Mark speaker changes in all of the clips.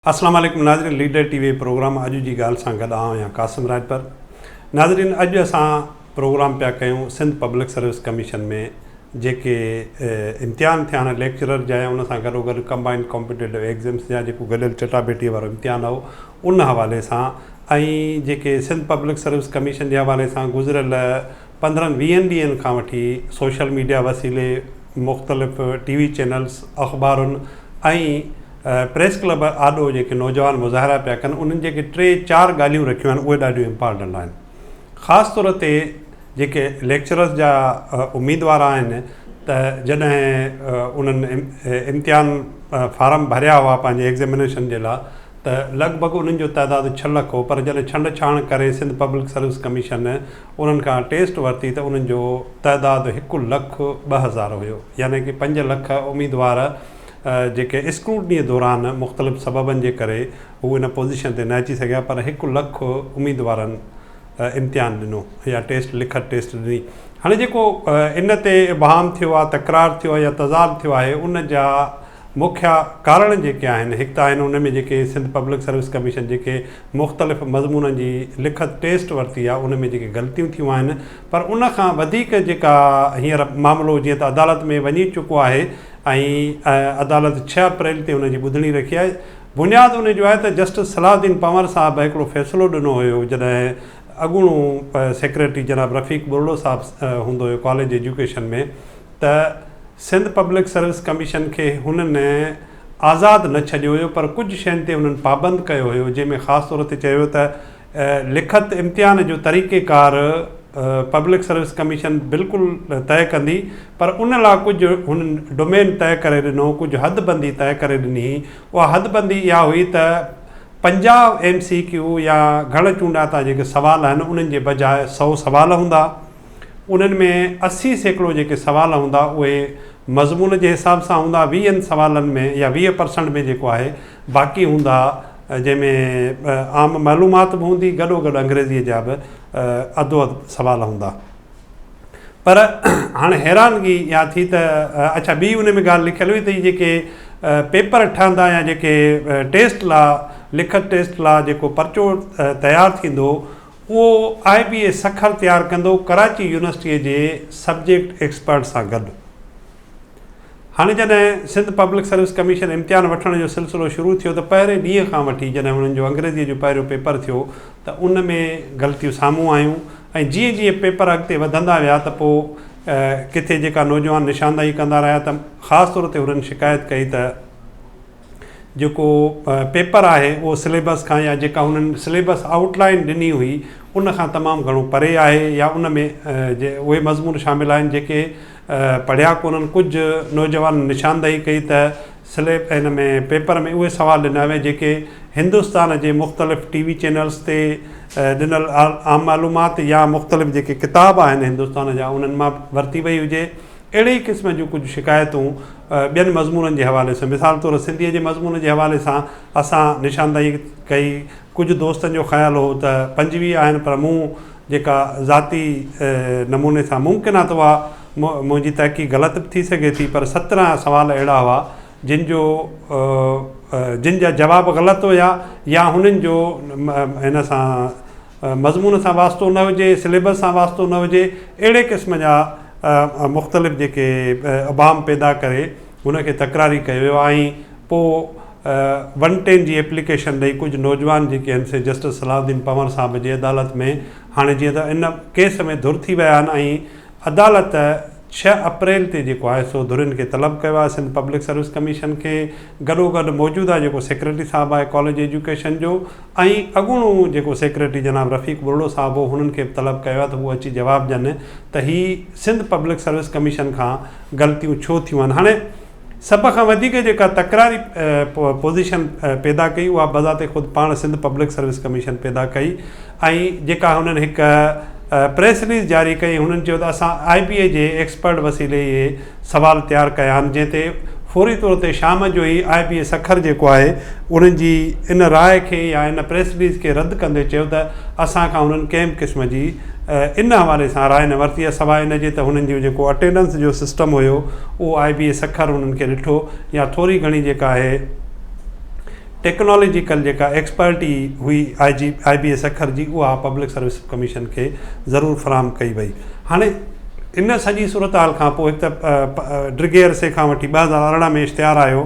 Speaker 1: अस्सलाम वालेकुम नाज़रीन, लीडर टीवी प्रोग्राम अॼु जी ॻाल्हि सां गॾु आहियां कासिम राजपर। नाज़रीन, अॼु असां प्रोग्राम पिया कयूं सिंध पब्लिक सर्विस कमीशन में जेके इम्तिहान थिया आहिनि लेक्चरर जा ऐं उन सां गॾोगॾु कंबाइंड कॉम्पिटेटिव एग्ज़ाम्स जा जेको गॾियल चटाभेटीअ वारो इम्तिहान हो उन हवाले सां ऐं जेके सिंध पब्लिक सर्विस कमीशन जे हवाले सां गुज़िरियल 15-20 ॾींहंनि खां वठी सोशल मीडिया वसीले मुख़्तलिफ़ टीवी चैनल्स अख़बारुनि ऐं प्रेस क्लब आॾो जेके नौजवान मुज़ाहिरा पिया कनि उन्हनि जेके 3-4 ॻाल्हियूं रखियूं आहिनि उहे ॾाढियूं इम्पॉर्टेंट आहिनि। ख़ासि तौर ते जेके लेक्चरर्स जा उम्मीदवार आहिनि त जॾहिं उन्हनि इम्तिहान फारम भरिया हुआ पंहिंजे एग्ज़ामिनेशन जे लाइ त लॻभॻि उन्हनि जो तइदादु 6 लख हो, पर जॾहिं छंड छाण करे सिंध पब्लिक सर्विस कमीशन उन्हनि खां टेस्ट वरिती त उन्हनि जो तइदादु 1,02,000 हुयो, यानी कि 5 लख उम्मीदवार जेके स्क्रूटनीअ दौरान मुख़्तलिफ़ सबबनि जे करे हू इन पोज़ीशन ते न अची सघिया, पर 1 लख उम्मीदवारनि इम्तिहान ॾिनो या टेस्ट लिखत टेस्ट ॾिनी। हाणे जेको इन ते इबहाम थियो आहे, तकरार थियो आहे या तज़ाद थियो आहे, उन जा मुख्य कारण जेके आहिनि, हिकु त आहिनि उन में जेके सिंध पब्लिक सर्विस कमीशन जेके मुख़्तलिफ़ मज़मूननि जी लिखत टेस्ट वरिती आहे उन में जेके ग़लतियूं थियूं आहिनि, पर उन खां वधीक जेका हींअर मामिलो जीअं त अदालत में वञी चुको आहे ऐं अदालत 6 अप्रैल ते उनजी ॿुधणी रखी आहे। बुनियादु उन जो आहे त जस्टिस सलाहुद्दीन पंवर साहिबु हिकिड़ो फ़ैसिलो ॾिनो हुयो जॾहिं अॻूणो सेक्रेटरी जनाब रफ़ीक बुरड़ो साहिबु हूंदो हुयो कॉलेज एजुकेशन में, त सिंध पब्लिक सर्विस कमीशन खे हुननि आज़ादु न छॾियो हुयो, पर कुझु शयुनि ते उन्हनि पाबंद कयो हुयो, जंहिंमें ख़ासि तौर ते चयो त लिखत इम्तिहान जो तरीक़ेकार पब्लिक सर्विस कमीशन बिल्कुलु तय कंदी, पर उन लाइ कुझु हुननि डोमेन तय करे ॾिनो, कुझु हदबंदी तय करे ॾिनी। उहा हदबंदी इहा हुई त 50 MCQ या घण चूंडाता जेके सवाल आहिनि उन्हनि जे बजाए 100 सवाल हूंदा, उन्हनि में 80% जेके सवाल हूंदा उहे मज़मून जे हिसाब सां हूंदा, 20 सवालनि में या 20% में जेको आहे बाक़ी हूंदा जंहिंमें आम मालूमात बि हूंदी, गॾोगॾु अंग्रेज़ीअ जा बि अधु सवाल हूंदा। पर हाणे हैरानगी इहा थी त अच्छा ॿी उन में ॻाल्हि लिखियलु हुई त जेके पेपर ठहंदा या जेके टेस्ट लाइ लिखत टेस्ट लाइ जेको पर्चो तयारु थींदो उहो IBA सखर तयारु कंदो कराची यूनिवर्सिटीअ जे सब्जेक्ट एक्सपर्ट सां गॾु। हाणे जॾहिं सिंध पब्लिक सर्विस कमीशन इम्तिहान वठण जो सिलसिलो शुरू थियो त पहिरें ॾींहं खां वठी जॾहिं हुननि जो अंग्रेज़ीअ जो पहिरियों पेपर थियो त उन में ग़लतियूं साम्हूं आयूं, ऐं जीअं जीअं पेपर अॻिते वधंदा विया त पोइ किथे जेका नौजवान निशानदाही कंदा रहिया त ख़ासि तौर ते हुननि शिकायत कई त जेको पेपर आहे उहो सिलेबस खां या जेका हुननि सिलेबस आउटलाइन ॾिनी हुई उन खां तमामु घणो परे आहे, या उन में उहे मज़मून शामिल आहिनि जेके पढ़िया कोन्हनि। कुझु नौजवान निशानदाही कई त हिन में पेपर में उहे सवाल ॾिना विया जेके हिंदुस्तान जे मुख़्तलिफ़ TV चैनल्स ते ॾिनल आम मालूमात या मुख़्तलिफ़ जेके किताब आहिनि हिंदुस्तान जा उन्हनि मां वरिती वई हुजे। अहिड़े ई क़िस्म जूं कुझु शिकायतूं ॿियनि मज़मूननि जे हवाले सां, मिसाल तौरु सिंधीअ जे मज़मून जे हवाले सां असां निशानदाही कई। कुझु दोस्तनि जो ख़्यालु हो त 25 आहिनि, पर मूं जेका ज़ाती नमूने सां मुमकिन आहे त उहा मुंहिंजी तहक़ीक़ ग़लति बि थी सघे थी, पर 17 सवाल अहिड़ा हुआ जिन जा जवाब ग़लति हुया या हुननि जो हिन सां मज़मून सां वास्तो न हुजे, सिलेबस सां वास्तो न हुजे। अहिड़े क़िस्म जा मुख़्तलिफ़ जेके अबाम पैदा करे हुनखे तकरारी कयो वियो, ऐं पोइ 110 जी एप्लीकेशन ॾेई कुझु नौजवान जेके आहिनि से जस्टिस सलाहुद्दीन पंवर साहिब जी अदालत में हाणे जीअं त इन केस में धुर थी विया आहिनि, ऐं अदालत 6 अप्रैल ते जेको आहे सो धुरियुनि खे तलब कयो आहे सिंध पब्लिक सर्विस कमीशन खे, गॾोगॾु मौजूदा जेको सेक्रेटरी साहिबु आहे कॉलेज एजुकेशन जो ऐं अॻूणो जेको सेक्रेटरी जनाब रफ़ीक बुरड़ो साहिबु हो हुननि खे बि तलब कयो आहे त उहे अची जवाबु ॾियनि त हीअ सिंध पब्लिक सर्विस कमीशन खां ग़लतियूं छो थियूं आहिनि। हाणे सभ खां वधीक जेका तकरारी पोज़ीशन पैदा कई उहा बज़ाते ख़ुदि पाण सिंध पब्लिक सर्विस कमीशन पैदा कई, ऐं जेका हुननि हिकु प्रेस रिलीज़ जारी कई। हुननि चयो त असां IBA जे एक्सपर्ट वसीले इहे सवाल तयारु कया आहिनि, जंहिं ते फौरी तौर ते शाम जो ई IBA सखर जेको आहे उन्हनि जी इन राय खे या इन प्रेस रिलीज़ खे रद्द कंदे चयो त असांखां उन्हनि कंहिं बि क़िस्म जी इन हवाले सां राय न वरिती आहे, सवाइ इन जे त हुननि जो जेको अटेंडेंस जो सिस्टम हुयो उहो IBA सखर हुननि खे ॾिठो या थोरी घणी जेका आहे टेक्नोलॉजिकल जेका एक्सपर्टी हुई IBS अखर जी उहा पब्लिक सर्विस कमीशन खे ज़रूरु फ़राहम कई वई। हाणे इन सॼी सूरत हाल खां पोइ हिकु त ड्रिगे अरसे खां वठी 2018 में इश्तिहार आयो,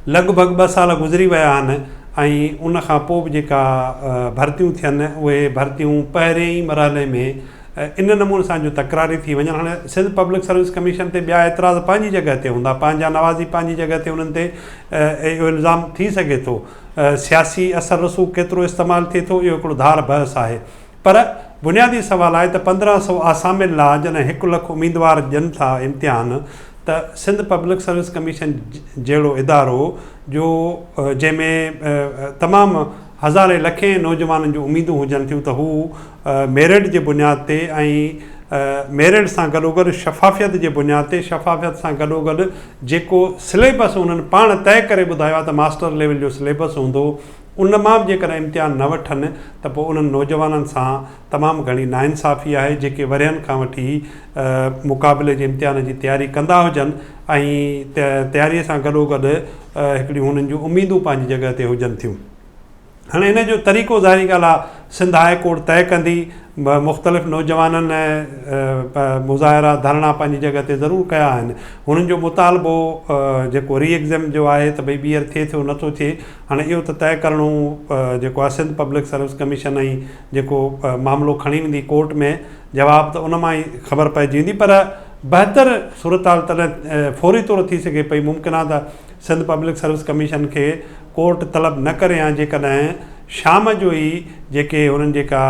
Speaker 1: लॻभॻि 2 साल गुज़री विया आहिनि ऐं उन खां पोइ बि जेका भर्तियूं थियनि उहे भर्तियूं पहिरें ई मरहले में इन नमूने सां जो तकरारी थी वञनि। हाणे सिंध पब्लिक सर्विस कमीशन ते ॿिया एतिराज़ पंहिंजी जॻह ते हूंदा, पंहिंजा नवाज़ी पंहिंजी जॻह ते उन्हनि ते इहो इल्ज़ाम थी सघे थो, सियासी असर रसूख़ केतिरो इस्तेमालु थिए थो इहो हिकिड़ो धार बहस आहे। पर बुनियादी सुवालु आहे त 1500 आसामियुनि लाइ जॾहिं 1 लख उम्मीदवार ॾियनि था इम्तिहान, त सिंध पब्लिक सर्विस कमीशन जहिड़ो इदारो जो जंहिंमें तमामु हज़ारे लखे नौजवाननि जूं उम्मीदूं हुजनि थियूं, त हू मेरिट जे बुनियाद ते ऐं मेरिट सां गॾोगॾु शफ़ाफ़ियत जे बुनियाद ते, शफ़ाफ़ियत सां गॾोगॾु जेको सिलेबस उन्हनि पाण तइ करे ॿुधायो आहे त मास्टर लेवल जो सिलेबस हूंदो, उन मां बि जेकॾहिं इम्तिहान न वठनि त पोइ उन्हनि नौजवाननि सां तमामु घणी नाइंसाफ़ी आहे, जेके वरियनि खां वठी मुक़ाबले जे इम्तिहान जी तयारी कंदा हुजनि ऐं तयारीअ सां गॾोगॾु हिकिड़ियूं हुननि जूं उम्मीदूं पंहिंजी जॻह ते हुजनि थियूं। हाणे इन जो तरीक़ो ज़ाहिरी ॻाल्हि आहे सिंध हाई कोर्ट तइ कंदी, मुख़्तलिफ़ नौजवाननि मुज़ाहिरा धरणा पंहिंजी जॻह ते ज़रूरु कया आहिनि। हुननि जो मुतालबो जेको री एग्ज़ाम जो आहे त भई ॿीहर थिए थो नथो थिए, हाणे इहो त तइ करिणो जेको आहे सिंध पब्लिक सर्विस कमीशन ऐं जेको मामिलो खणी वेंदी कोर्ट में, जवाबु त उन मां ई ख़बर पइजी वेंदी। पर बहितर सूरत हाल तॾहिं फौरी तौरु थी सघे पई, मुमकिन आहे त सिंध पब्लिक सर्विस कमीशन खे कोर्ट तलब न करे, या जेकॾहिं शाम जो ई जेके हुननि जेका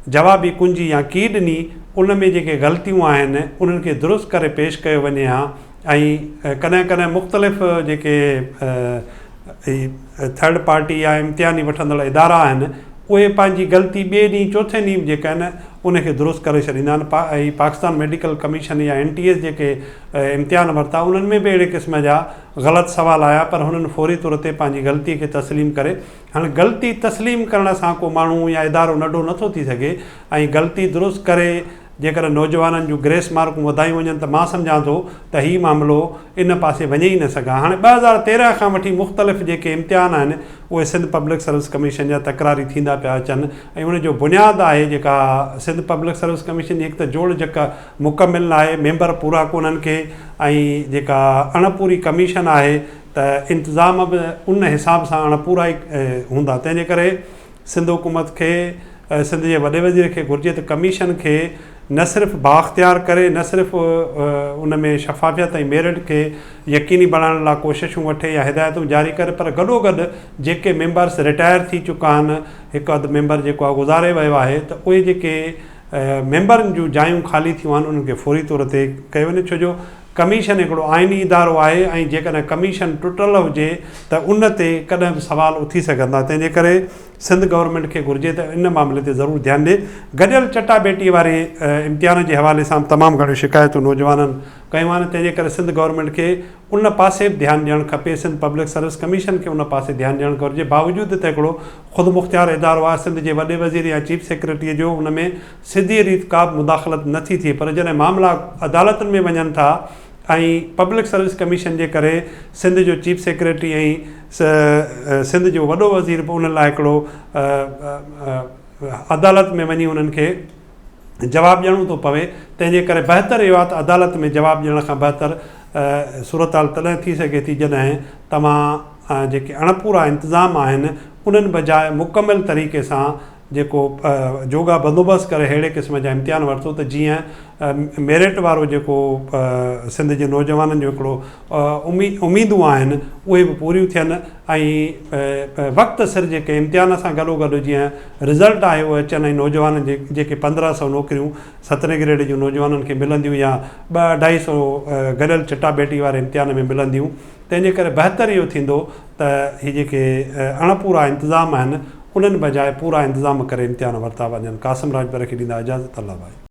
Speaker 1: जवाबी कुंजी या की ॾिनी उन में जेके ग़लतियूं आहिनि उन्हनि खे दुरुस्त करे पेश कयो वञे हा। ऐं कॾहिं कॾहिं मुख़्तलिफ़ जेके थर्ड पार्टी या इम्तिहानी वठंदड़ इदारा आहिनि उहे पंहिंजी ग़लती ॿिए ॾींहुं चौथे ॾींहुं जेका आहिनि उनखे दुरुस्त करे छॾींदा आहिनि। ऐं पाकिस्तान मेडिकल कमीशन या NTS जेके इम्तिहान वरिता उन्हनि में बि अहिड़े क़िस्म जा ग़लति सवाल आया, पर हुननि फौरी तौर ते पंहिंजी ग़लतीअ खे तस्लीम करे, हाणे ग़लती तस्लीम करण सां को माण्हू या इदारो नंढो नथो थी सघे, ऐं ग़लती दुरुस्त करे जेकॾहिं नौजवाननि जूं ग्रेस मार्कूं वधायूं वञनि त मां सम्झां थो त हीउ मामिलो इन पासे वञे ई न सघां। हाणे 2013 खां वठी मुख़्तलिफ़ जेके इम्तिहान आहिनि उहे सिंध पब्लिक सर्विस कमीशन जा तकरारी थींदा पिया अचनि, ऐं उनजो बुनियादु आहे जेका सिंध पब्लिक सर्विस कमीशन जी हिकु त जोड़ जेका मुकमिल आहे, मेंबर पूरा कोन्हनि खे, ऐं जेका अणपूरी कमीशन आहे त इंतिज़ाम बि उन हिसाब सां अणपूरा ई हूंदा। तंहिंजे करे सिंध हुकूमत खे, सिंध जे वॾे वज़ीर खे घुरिजे त कमीशन खे न सिर्फ़ु बाख़्तियार करे, न सिर्फ़ु उन में शफ़ाफ़ियत ऐं मेरिट खे यकीनी बणाइण लाइ कोशिशूं वठे या हिदायतूं जारी करे, पर गॾोगॾु जेके मेंबर्स रिटायर थी चुका आहिनि, हिकु अधु मेंबर जेको आहे गुज़ारे वियो आहे, त उहे जेके मेंबरनि जूं जायूं ख़ाली थियूं आहिनि उन्हनि खे फौरी तौर ते कयो वञे। छो जो कमीशन हिकिड़ो आइनी इदारो आहे, ऐं जेकॾहिं कमीशन टुटल हुजे त उन ते कॾहिं बि सुवाल उथी सघंदा। तंहिंजे करे सिंध गवर्नमेंट खे घुरिजे त इन मामले ते ज़रूरु ध्यानु ॾिए। गॾियल चटाभेटी वारे इम्तिहान जे हवाले सां तमामु घणियूं शिकायतूं नौजवाननि कयूं आहिनि, तंहिंजे करे सिंध गवर्नमेंट खे उन पासे बि ध्यानु ॾियणु खपे, सिंध पब्लिक सर्विस कमीशन खे उन पासे ध्यानु ॾियणु घुरिजे। बावजूदि त हिकिड़ो ख़ुदि मुख़्तियार इदारो आहे सिंध जे वॾे वज़ीर या चीफ सेक्रेटरीअ जो, उन में सिधी रीति का बि मुदाख़लत नथी थिए, पर जॾहिं मामला अदालतुनि में वञनि था ऐं पब्लिक सर्विस कमीशन जे करे सिंध जो चीफ सेक्रेटरी ऐं सिंध जो वॾो वज़ीर बि उन लाइ हिकिड़ो अदालत में वञी उन्हनि खे जवाबु ॾियणो थो पवे। तंहिंजे करे बहितर इहो आहे त अदालत में जवाबु ॾियण खां बहितर सूरत हाल तॾहिं थी सघे थी जॾहिं तव्हां जेके अणपूरा इंतिज़ाम आहिनि उन्हनि बजाए मुकमिल तरीक़े सां जेको जोगा बंदोबस्तु करे अहिड़े क़िस्म जा इम्तिहान वरितो त जीअं मेरिट वारो जेको सिंध जे नौजवाननि जो हिकिड़ो उम्मीदूं आहिनि उहे बि पूरियूं थियनि, ऐं वक़्तु सिर जेके इम्तिहान सां गॾोगॾु जीअं रिज़ल्ट आहे उहे अचनि, ऐं नौजवाननि जेके 1500 नौकिरियूं 17 ग्रेड जूं नौजवाननि खे मिलंदियूं या 200-250 गॾियल चटाभेटी वारे इम्तिहान में मिलंदियूं। तंहिंजे करे बहितर इहो थींदो त हीअ जेके अणपूरा इंतिज़ाम आहिनि उन्हनि बजाए पूरा इंतिज़ाम करे इम्तिहान वरिता वञनि। क़ासिम राजपर खे ॾींदा इजाज़त। अल्लाह भाई।